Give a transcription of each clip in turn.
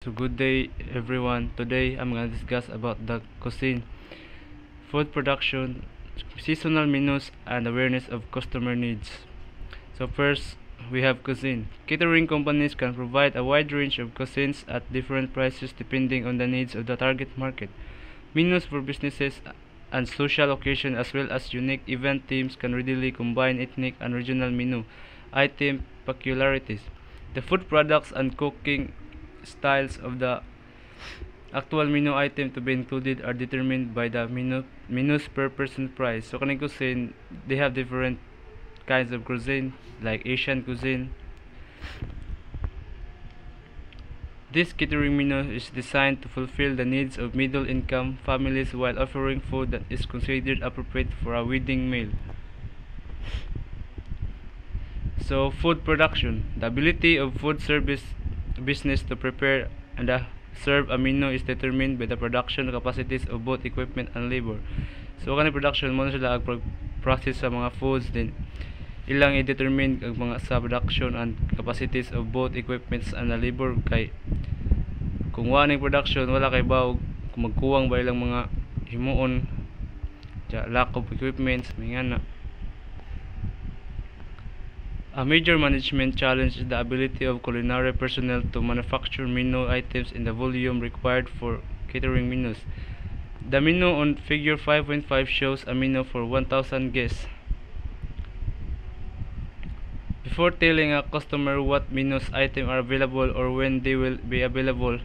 So good day everyone. Today I'm gonna discuss about the cuisine, food production, seasonal menus, and awareness of customer needs. So first we have cuisine. Catering companies can provide a wide range of cuisines at different prices depending on the needs of the target market. Menus for businesses and social occasions as well as unique event themes can readily combine ethnic and regional menu item peculiarities. The food products and cooking styles of the actual menu item to be included are determined by the menus per person price. So kaning cuisine, they have different kinds of cuisine like Asian cuisine. This catering menu is designed to fulfill the needs of middle-income families while offering food that is considered appropriate for a wedding meal. So, food production. The ability of food service business to prepare and serve a menu is determined by the production capacities of both equipment and labor. So, kanang production mo sila process sa mga foods din ilang i-determine ang mga sa production and capacities of both equipments and labor kay kung wala ning production wala kay bawog kung magkuwang ba ilang mga himuon lack of equipments may nga na. A major management challenge is the ability of culinary personnel to manufacture menu items in the volume required for catering menus. The menu on figure 5.5 shows a menu for 1,000 guests. Before telling a customer what menus items are available or when they will be available,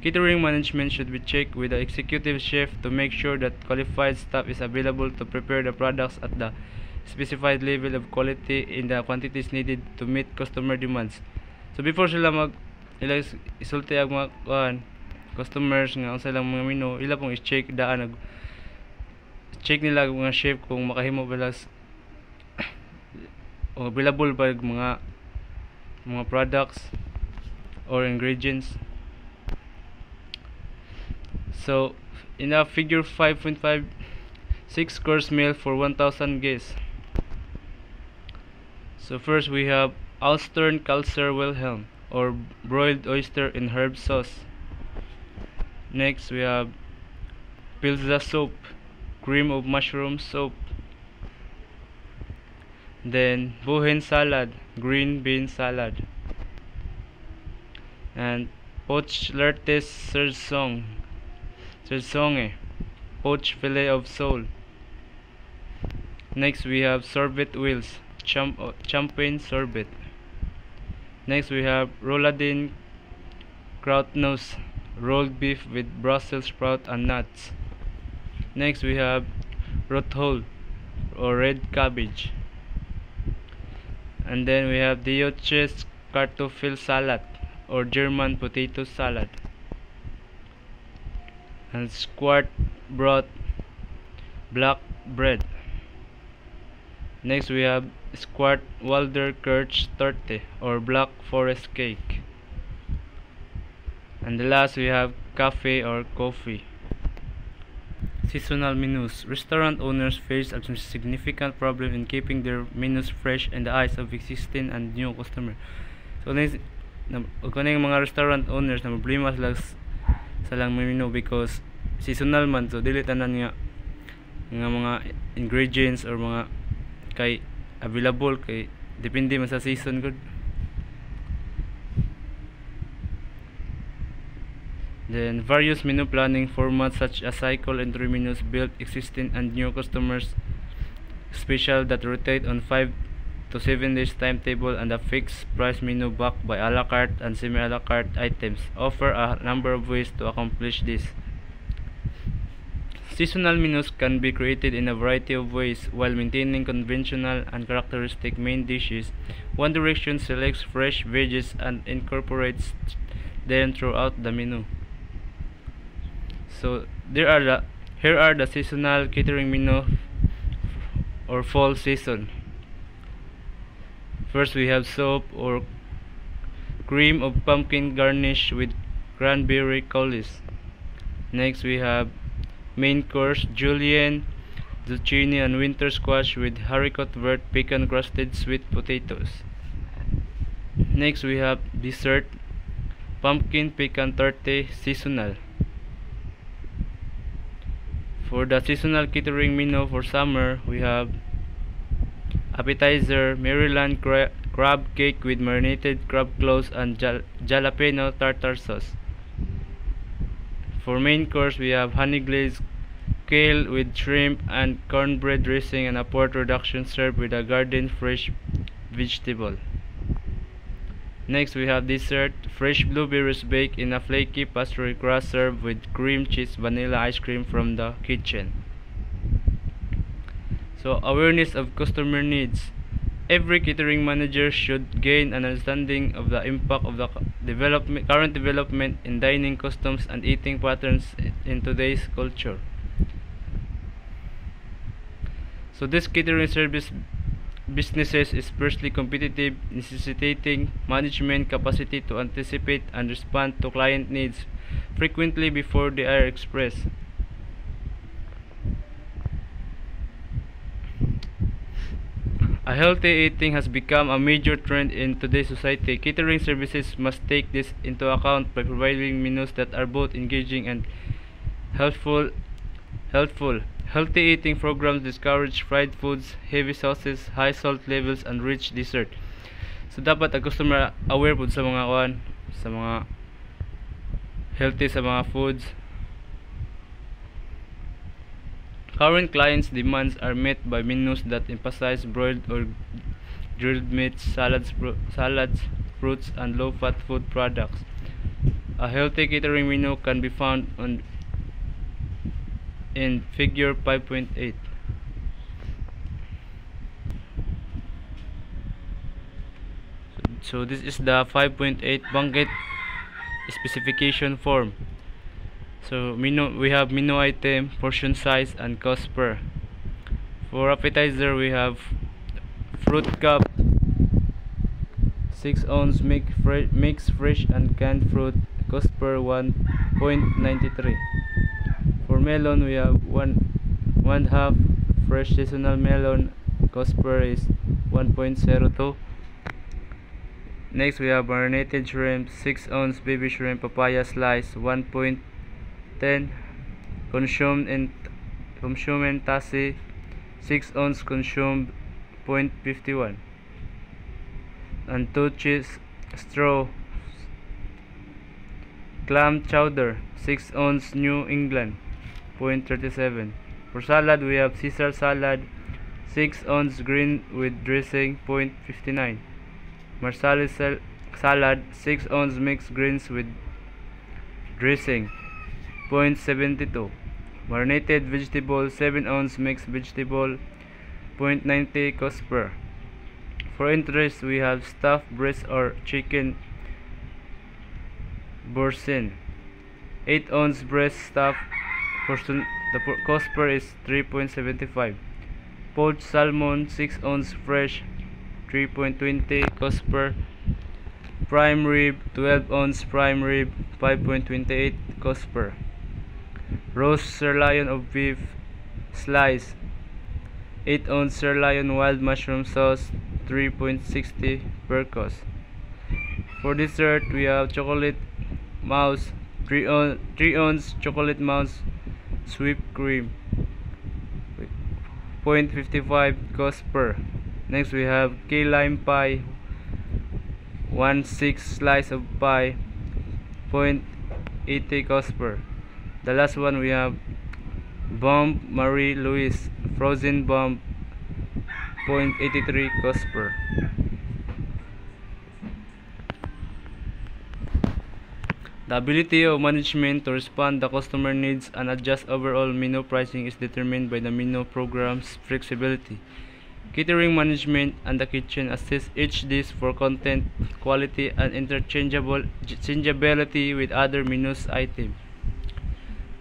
catering management should be checked with the executive chef to make sure that qualified staff is available to prepare the products at the specified level of quality in the quantities needed to meet customer demands. So before sila isulti ang mga customers nga unsa lang mga menu, ila pong i-check daan check nila ang mga chef kung makahimo ba o available ba mga products or ingredients. So in a figure 5.5, 6-course meal for 1,000 guests. So first we have Austern Kaiser Wilhelm or broiled oyster in herb sauce. Next we have Pilza soup, cream of mushroom soup. Then Buhen salad, green bean salad. And poached lettuce sersonge, poached fillet of sole. Next we have sorbet wheels, champagne sorbet. Next we have Roladin krautnuss, rolled beef with Brussels sprout and nuts. Next we have rothol or red cabbage. And then we have Deutsches Kartoffelsalat or German potato salad. And squart broth, black bread. Next we have Squart Walder Kirsch Torte or Black Forest Cake. And the last we have cafe or coffee. Seasonal menus. Restaurant owners face a significant problem in keeping their menus fresh in the eyes of existing and new customers. So kaning mga restaurant owners na problema sa lang menu because seasonal man, so dili tanan nga mga ingredients or mga kay available kay depende man sa season good. Then various menu planning formats such as cycle entry menus build existing and new customers special that rotate on 5 to 7 days timetable and a fixed price menu backed by a la carte and semi a la carte items offer a number of ways to accomplish this. Seasonal menus can be created in a variety of ways while maintaining conventional and characteristic main dishes. One Direction selects fresh veggies and incorporates them throughout the menu. So here are the seasonal catering menu or fall season. First we have soup or cream of pumpkin garnish with cranberry coulis. Next we have main course julienne, zucchini and winter squash with haricot vert pecan crusted sweet potatoes. Next we have dessert pumpkin pecan torte seasonal. For the seasonal catering menu for summer, we have appetizer, Maryland crab cake with marinated crab claws and jalapeno tartar sauce. For main course, we have honey glazed kale with shrimp and cornbread dressing and a pork reduction served with a garden fresh vegetable. Next, we have dessert, fresh blueberries baked in a flaky pastry crust served with cream cheese vanilla ice cream from the kitchen. So, awareness of customer needs. Every catering manager should gain an understanding of the impact of the current development in dining customs and eating patterns in today's culture. So this catering service businesses is firstly competitive, necessitating management capacity to anticipate and respond to client needs frequently before they are expressed. A healthy eating has become a major trend in today's society. Catering services must take this into account by providing menus that are both engaging and healthful. Healthy eating programs discourage fried foods, heavy sauces, high salt levels, and rich dessert. So dapat ang customer aware po sa mga sa mga healthy sa mga foods. Current clients' demands are met by menus that emphasize broiled or grilled meats, salads, fruits, and low-fat food products. A healthy catering menu can be found in Figure 5.8. So this is the 5.8 banquet specification form. So we have menu item, portion size, and cost per. For appetizer, we have fruit cup, 6 ounce mixed fresh and canned fruit, cost per 1.93. For melon, we have one half fresh seasonal melon, cost per is 1.02. Next, we have marinated shrimp, 6 ounce baby shrimp papaya slice, 1.10. Consumed in tassi, 6 ounce consumed, 0.51. And 2 cheese straw. Clam chowder, 6 ounce New England, 0.37. For salad, we have Caesar salad, 6 ounce green with dressing, 0.59. Marsalis salad, 6 ounce mixed greens with dressing, 0.72. Marinated vegetable, 7 ounce mixed vegetable, 0.90 cost per. For interest, we have stuffed breast or chicken boursin, 8 ounce breast stuffed. The cost per is 3.75. Poached salmon, 6 ounce fresh, 3.20 cost per. Prime rib, 12 ounce prime rib, 5.28 cost per. Roast sirloin of beef slice, 8 ounce sirloin wild mushroom sauce, 3.60 per cost. For dessert, we have chocolate mouse, 3 ounce chocolate mouse whipped cream, 0.55 cost per. Next, we have key lime pie, 1/6 slice of pie, 0.80 cost per. The last one, we have Bomb Marie Louise frozen bomb, 0.83 cost per. The ability of management to respond to customer needs and adjust overall menu pricing is determined by the menu program's flexibility. Catering management and the kitchen assess each dish for content, quality, and interchangeability with other menus item.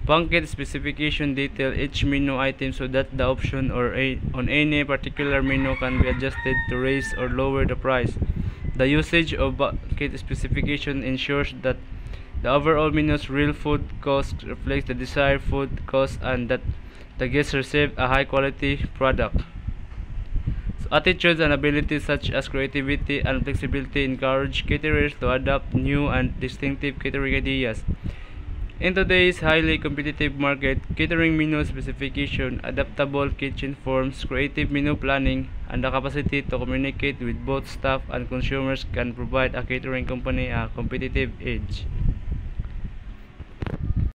Banquet specification detail each menu item so that the option on any particular menu can be adjusted to raise or lower the price. The usage of banquet specification ensures that the overall menu's real food cost reflects the desired food cost and that the guests receive a high quality product. So Attitudes and abilities such as creativity and flexibility encourage caterers to adopt new and distinctive catering ideas. In today's highly competitive market, catering menu specification, adaptable kitchen forms, creative menu planning, and the capacity to communicate with both staff and consumers can provide a catering company a competitive edge.